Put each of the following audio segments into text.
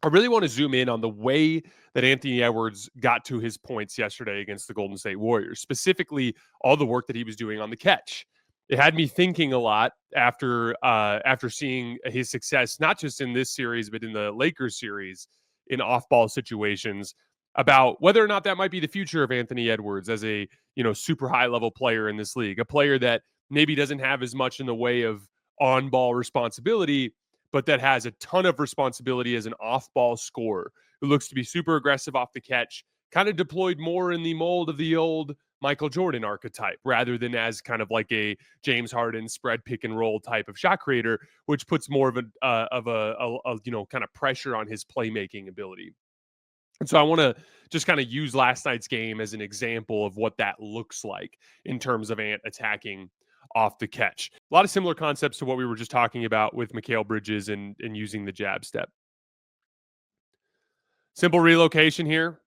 I really want to zoom in on the way that Anthony Edwards got to his points yesterday against the Golden State Warriors, specifically all the work that he was doing on the catch. It had me thinking a lot after seeing his success, not just in this series, but in the Lakers series in off-ball situations, about whether or not that might be the future of Anthony Edwards as a super high-level player in this league, a player that maybe doesn't have as much in the way of on-ball responsibility, but that has a ton of responsibility as an off-ball scorer who looks to be super aggressive off the catch, kind of deployed more in the mold of the old Michael Jordan archetype rather than as kind of like a James Harden spread pick and roll type of shot creator, which puts more of a kind of pressure on his playmaking ability. And so I want to just kind of use last night's game as an example of what that looks like in terms of Ant attacking off the catch. A lot of similar concepts to what we were just talking about with Mikal Bridges and using the jab step. Simple relocation here.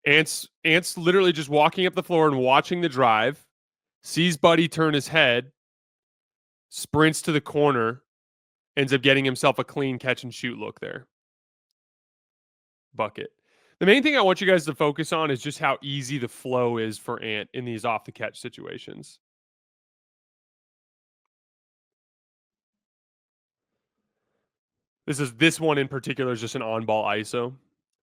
Ant's literally just walking up the floor and watching the drive, sees Buddy turn his head, sprints to the corner, ends up getting himself a clean catch and shoot look there. Bucket. The main thing I want you guys to focus on is just how easy the flow is for Ant in these off the catch situations. This one in particular is just an on-ball ISO,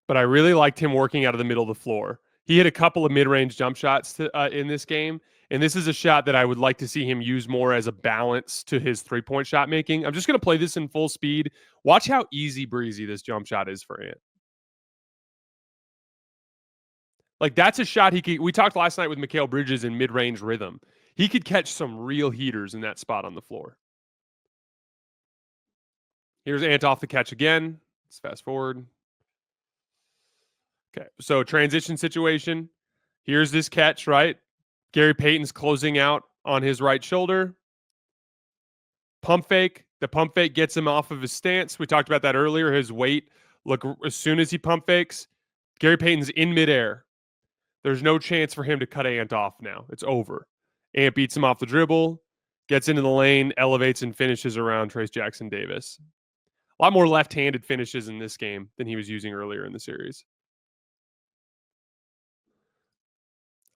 but I really liked him working out of the middle of the floor. He hit a couple of mid-range jump shots in this game, and this is a shot that I would like to see him use more as a balance to his three-point shot making. I'm just going to play this in full speed. Watch how easy breezy this jump shot is for Ant. Like, that's a shot we talked last night with Mikal Bridges in mid-range rhythm. He could catch some real heaters in that spot on the floor. Here's Ant off the catch again. Let's fast forward. Okay, so transition situation. Here's this catch, right? Gary Payton's closing out on his right shoulder. Pump fake. The pump fake gets him off of his stance. We talked about that earlier. His weight. Look, as soon as he pump fakes, Gary Payton's in midair. There's no chance for him to cut Ant off now. It's over. Ant beats him off the dribble, gets into the lane, elevates, and finishes around Trayce Jackson-Davis. A lot more left-handed finishes in this game than he was using earlier in the series.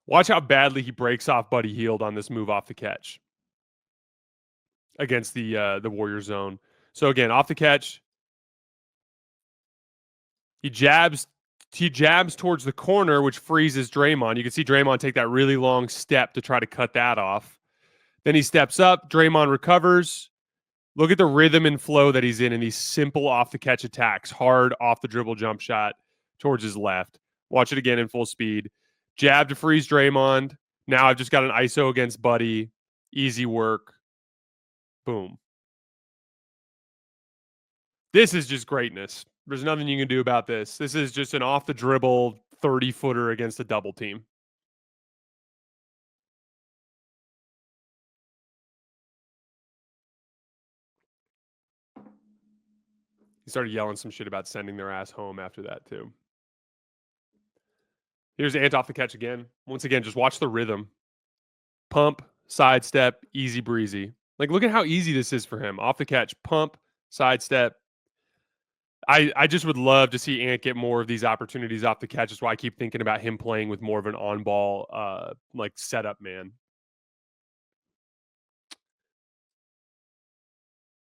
Watch how badly he breaks off Buddy Hield on this move off the catch against the Warrior zone. So again, off the catch, he jabs towards the corner, which freezes Draymond. You can see Draymond take that really long step to try to cut that off. Then he steps up. Draymond recovers. Look at the rhythm and flow that he's in these simple off-the-catch attacks. Hard off-the-dribble jump shot towards his left. Watch it again in full speed. Jab to freeze Draymond. Now I've just got an ISO against Buddy. Easy work. Boom. This is just greatness. There's nothing you can do about this. This is just an off-the-dribble 30-footer against a double team. He started yelling some shit about sending their ass home after that, too. Here's Ant off the catch again. Once again, just watch the rhythm. Pump, sidestep, easy breezy. Like, look at how easy this is for him. Off the catch, pump, sidestep. I just would love to see Ant get more of these opportunities off the catch. That's why I keep thinking about him playing with more of an on-ball like setup man.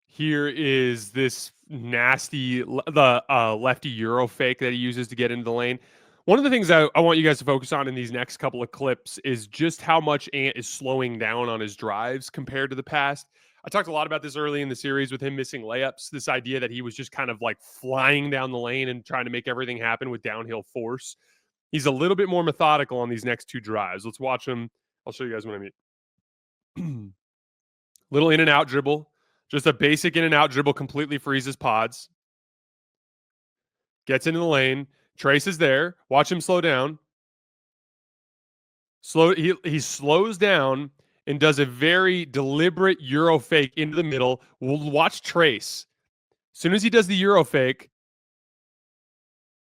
Here is this nasty lefty Euro fake that he uses to get into the lane. One of the things I want you guys to focus on in these next couple of clips is just how much Ant is slowing down on his drives compared to the past. I talked a lot about this early in the series with him missing layups, this idea that he was just kind of like flying down the lane and trying to make everything happen with downhill force. He's a little bit more methodical on these next two drives. Let's watch him. I'll show you guys what I mean. Little in and out dribble. Just a basic in and out dribble completely freezes pods. Gets into the lane. Trayce is there. Watch him slow down. He slows down and does a very deliberate Euro fake into the middle. We'll watch Trayce. As soon as he does the Euro fake,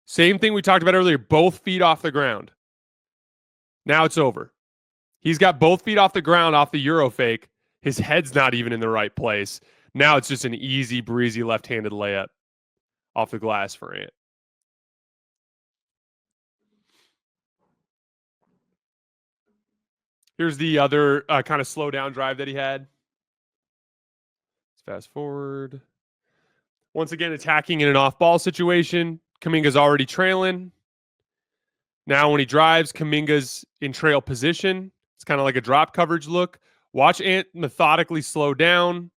same thing we talked about earlier, both feet off the ground. Now it's over. He's got both feet off the ground off the Euro fake. His head's not even in the right place. Now it's just an easy breezy left-handed layup off the glass for Ant. Here's the other kind of slow down drive that he had. Let's fast forward. Once again, attacking in an off-ball situation. Kuminga's already trailing. Now when he drives, Kuminga's in trail position. It's kind of like a drop coverage look. Watch Ant methodically slow down,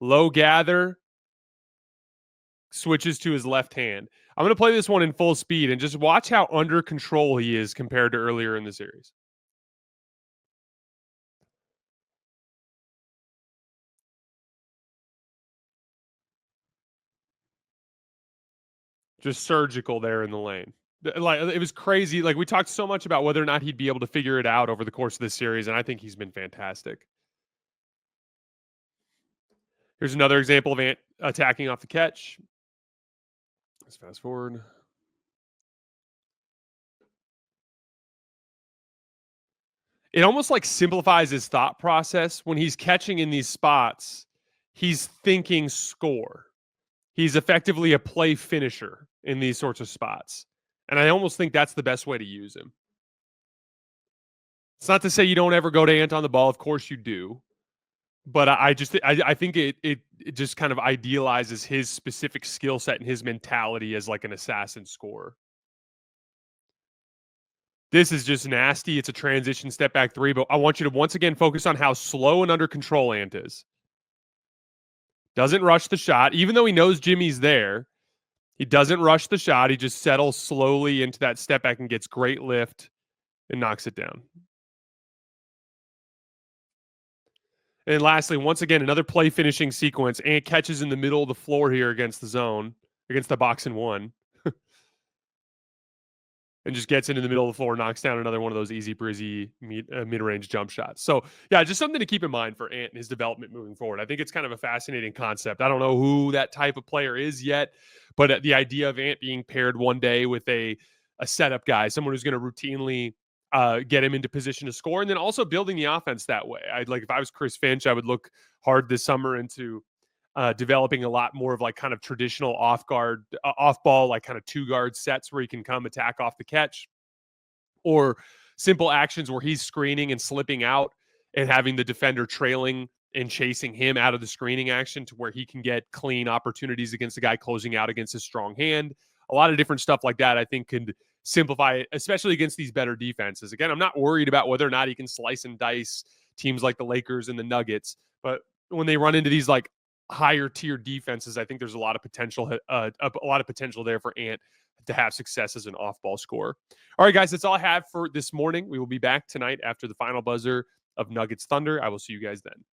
low gather, switches to his left hand. I'm going to play this one in full speed and just watch how under control he is compared to earlier in the series. Just surgical there in the lane. Like, it was crazy. Like, we talked so much about whether or not he'd be able to figure it out over the course of this series, and I think he's been fantastic. Here's another example of Ant attacking off the catch. Let's fast forward. It almost like simplifies his thought process when he's catching in these spots. He's thinking score. He's effectively a play finisher in these sorts of spots. And I almost think that's the best way to use him. It's not to say you don't ever go to Ant on the ball. Of course you do. But I think it just kind of idealizes his specific skill set and his mentality as like an assassin scorer. This is just nasty. It's a transition step back three, but I want you to once again focus on how slow and under control Ant is. Doesn't rush the shot, even though he knows Jimmy's there. He doesn't rush the shot. He just settles slowly into that step back and gets great lift and knocks it down. And lastly, once again, another play finishing sequence. Ant catches in the middle of the floor here against the zone, against the box and one. And just gets into the middle of the floor, knocks down another one of those easy breezy mid-range jump shots. So yeah, just something to keep in mind for Ant and his development moving forward. I think it's kind of a fascinating concept. I don't know who that type of player is yet, but the idea of Ant being paired one day with a setup guy, someone who's going to routinely get him into position to score, and then also building the offense that way. I'd like, if I was Chris Finch, I would look hard this summer into developing a lot more of like kind of traditional off ball, like kind of 2-guard sets where he can come attack off the catch, or simple actions where he's screening and slipping out and having the defender trailing and chasing him out of the screening action to where he can get clean opportunities against the guy closing out against his strong hand. A lot of different stuff like that I think could simplify it, especially against these better defenses. Again, I'm not worried about whether or not he can slice and dice teams like the Lakers and the Nuggets, but when they run into these like higher tier defenses, I think there's a lot of potential there for Ant to have success as an off-ball scorer. All right, guys, that's all I have for this morning. We will be back tonight after the final buzzer of Nuggets Thunder. I will see you guys then.